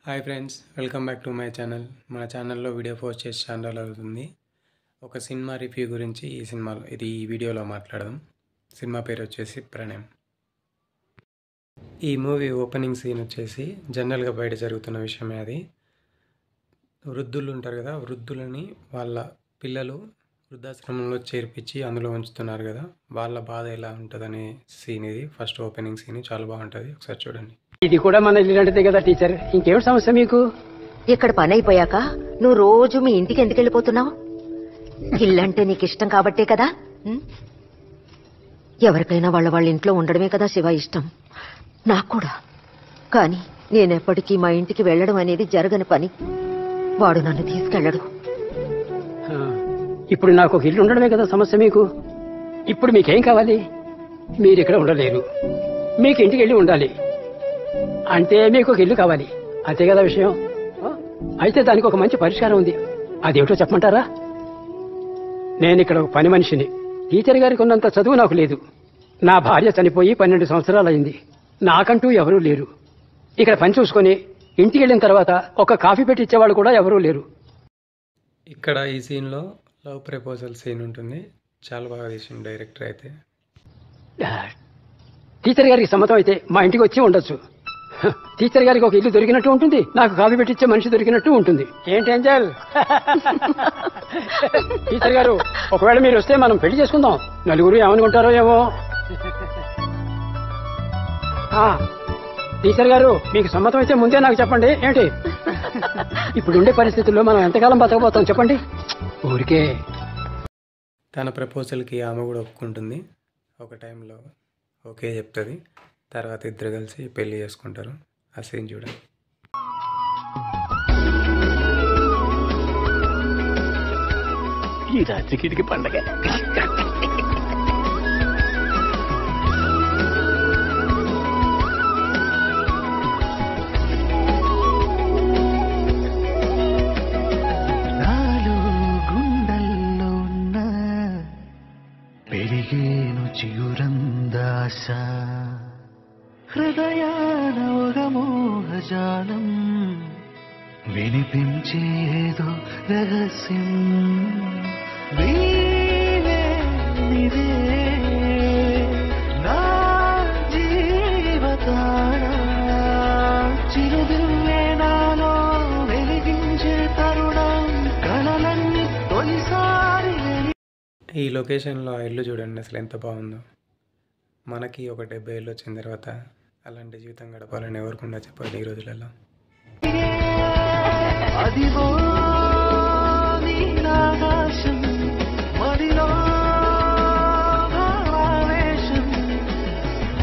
Hi friends, welcome back to my channel. మన ఛానల్లో video post చేసి చాలా రోజులు అవుతుంది. ఒక సినిమా రివ్యూ గురించి ఈ వీడియోలో మాట్లాడదాం. సినిమా పేరు వచ్చేసి ప్రణయం. ఈ మూవీ ఓపెనింగ్ సీన్ వచ్చేసి జనరల్గా బయట జరుగుతున్న విషయమే. అది వృద్ధులు ఉంటారు కదా, వృద్ధులని వాళ్ళ పిల్లలు వృద్ధాశ్రమంలో చేర్పించి అందులో ఉంచుతున్నారు కదా, వాళ్ళ బాధ ఎలా ఉంటుందనే సీన్ ఇది. ఫస్ట్ ఓపెనింగ్ సీన్ చాలా బాగుంటుంది, ఒకసారి చూడండి. ఇది కూడా మన ఇల్లు కదా టీచర్, ఇంకేం సమస్య మీకు? ఇక్కడ పని అయిపోయాక నువ్వు రోజు మీ ఇంటికి ఎందుకు వెళ్ళిపోతున్నావు? ఇల్లంటే నీకు ఇష్టం కాబట్టే కదా. ఎవరికైనా వాళ్ళ ఇంట్లో ఉండడమే కదా శివ ఇష్టం, నాకు కూడా. కానీ నేనెప్పటికీ మా ఇంటికి వెళ్ళడం అనేది జరగని పని. వాడు నన్ను తీసుకెళ్ళడు. ఇప్పుడు నాకు ఒక ఇల్లు ఉండడమే కదా సమస్య మీకు. ఇప్పుడు మీకేం కావాలి? మీరు ఇక్కడ ఉండలేరు, మీకు ఇంటికి వెళ్ళి ఉండాలి అంటే మీకు ఒక ఇల్లు కావాలి, అంతే కదా విషయం. అయితే దానికి ఒక మంచి పరిష్కారం ఉంది. అదేమిటో చెప్పమంటారా? నేను ఇక్కడ ఒక పని మనిషిని. టీచర్ గారికి ఉన్నంత చదువు నాకు లేదు. నా భార్య చనిపోయి 12 సంవత్సరాలు అయింది. నాకంటూ ఎవరూ లేరు. ఇక్కడ పని చూసుకొని ఇంటికి వెళ్ళిన తర్వాత ఒక కాఫీ పెట్టి ఇచ్చేవాళ్ళు కూడా ఎవరూ లేరు. ఇక్కడ ఈ సీన్లో లవ్ ప్రపోజల్ సీన్ ఉంటుంది. చాలా బాగా తీసింది డైరెక్టర్. అయితే టీచర్ గారికి సమ్మతం అయితే మా ఇంటికి వచ్చి ఉండొచ్చు. టీచర్ గారికి ఒక ఇల్లు దొరికినట్టు ఉంటుంది, నాకు కాఫీ పెట్టించే మనిషి దొరికినట్టు ఉంటుంది. ఏంటి ఏంజల్? టీచర్ గారు, ఒకవేళ మీరు వస్తే మనం పెళ్లి చేసుకుందాం. నలుగురు ఏమనుకుంటారో ఏమో. టీచర్ గారు, మీకు సమ్మతం అయితే ముందే నాకు చెప్పండి. ఏంటి ఇప్పుడుండే పరిస్థితుల్లో మనం ఎంతకాలం బతకపోతాం చెప్పండి? ఊరికే తన ప్రపోజల్కి ఆమె కూడా ఒప్పుకుంటుంది. ఒక టైంలో ఓకే చెప్తుంది. తర్వాత ఇద్దరు కలిసి పెళ్లి చేసుకుంటారు. ఆ సీన్ చూడండి. ఈ రాత్రికి పండగ. గుండెల్లో ఉన్న పెరిగేను చిగురందాశ, హృదయాన ఒక మోహజాలం వినిపించేదో రహస్యం. నీవే నీవే నా జీవతాన, చిరుదివ్వే నాలో వెలిగించే తరుణం, కలలన్నీ తొలిసారి. ఈ లొకేషన్లో ఆ ఇల్లు చూడండి అసలు ఎంత బాగుందో. మనకి ఒక 70 ఏళ్ళు వచ్చిన తర్వాత అలాంటి జీవితం గడపాలని ఎవరికుండా చెప్పండి ఈ రోజులలో. అదిగో నీలాకాశం, మదిలో ఆవేశం,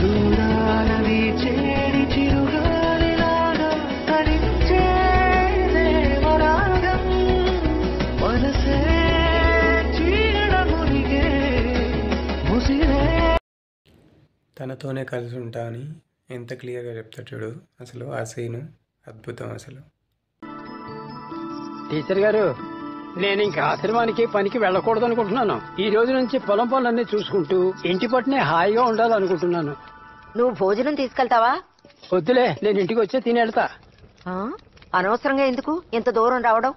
దూరాన వీచేడి చిరుగాలిలాగా తరించే దేవరాగం, మనసే చీడ మునిగే ముసిరే. తనతోనే కలిసి ఉంటా అని ఎంత క్లియర్గా చెప్తాడు చూడు. అసలు ఆ సీను అద్భుతం అసలు. టీచర్ గారు, నేను ఇంకా ఆశ్రమానికి పనికి వెళ్ళకూడదు అనుకుంటున్నాను. ఈ రోజు నుంచి పొలం పనులన్నీ చూసుకుంటూ ఇంటి పట్టునే హాయిగా ఉండాలనుకుంటున్నాను. నువ్వు భోజనం తీసుకెళ్తావా? వద్దులే, నేను ఇంటికి వచ్చే తినేళ్తా. అనవసరంగా ఎందుకు ఇంత దూరం రావడం?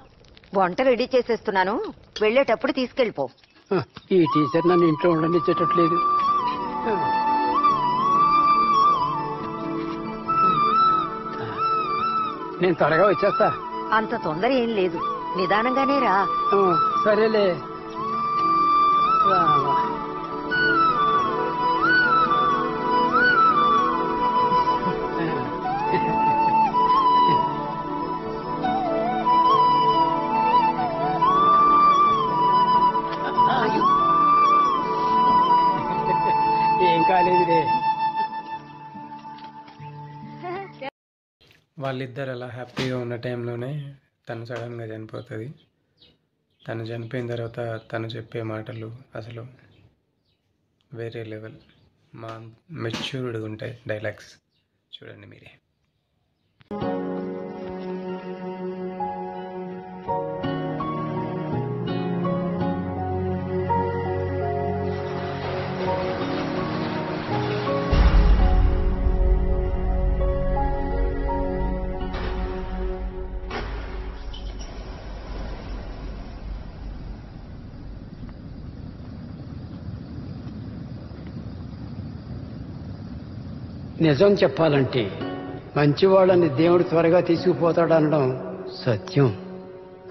వంట రెడీ చేసేస్తున్నాను, వెళ్ళేటప్పుడు తీసుకెళ్ళిపో. ఈ టీచర్ నన్ను ఇంట్లో ఉండనిచ్చేటట్లేదు. నేను త్వరగా వచ్చేస్తా. అంత తొందర ఏం లేదు, నిదానంగానే రా. సరేలే. ఏం కాలేదులే. వాళ్ళిద్దరు అలా హ్యాపీగా ఉన్న టైంలోనే తను సడన్గా చనిపోతుంది. తను చనిపోయిన తర్వాత తను చెప్పే మాటలు అసలు వేరే లెవెల్. మెచ్యూర్డ్గా ఉంటాయి డైలాగ్స్. చూడండి మీరే. నిజం చెప్పాలంటే మంచివాళ్ళని దేవుడు త్వరగా తీసుకుపోతాడనడం సత్యం.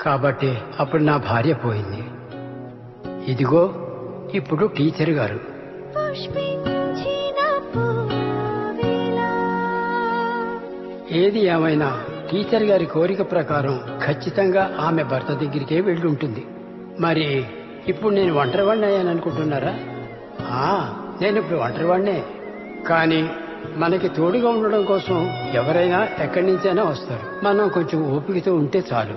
కాబట్టి అప్పుడు నా భార్య పోయింది. ఇదిగో ఇప్పుడు టీచర్ గారు. ఏది ఏమైనా టీచర్ గారి కోరిక ప్రకారం ఖచ్చితంగా ఆమె భర్త దగ్గరికే వెళ్ళి ఉంటుంది. మరి ఇప్పుడు నేను ఒంటరివాడిని అయ్యాను అనుకుంటున్నారా? నేను ఇప్పుడు ఒంటరివాడినే. కానీ మనకి తోడుగా ఉండడం కోసం ఎవరైనా ఎక్కడి నుంచైనా వస్తారు. మనం కొంచెం ఓపికతో ఉంటే చాలు.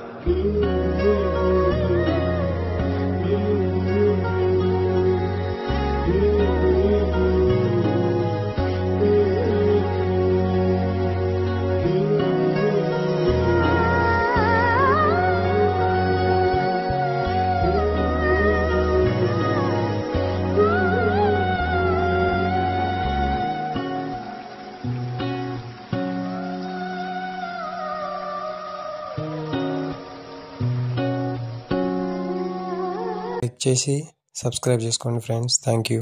క్లిక్ చేసి సబ్స్క్రైబ్ చేసుకోండి ఫ్రెండ్స్. Thank you.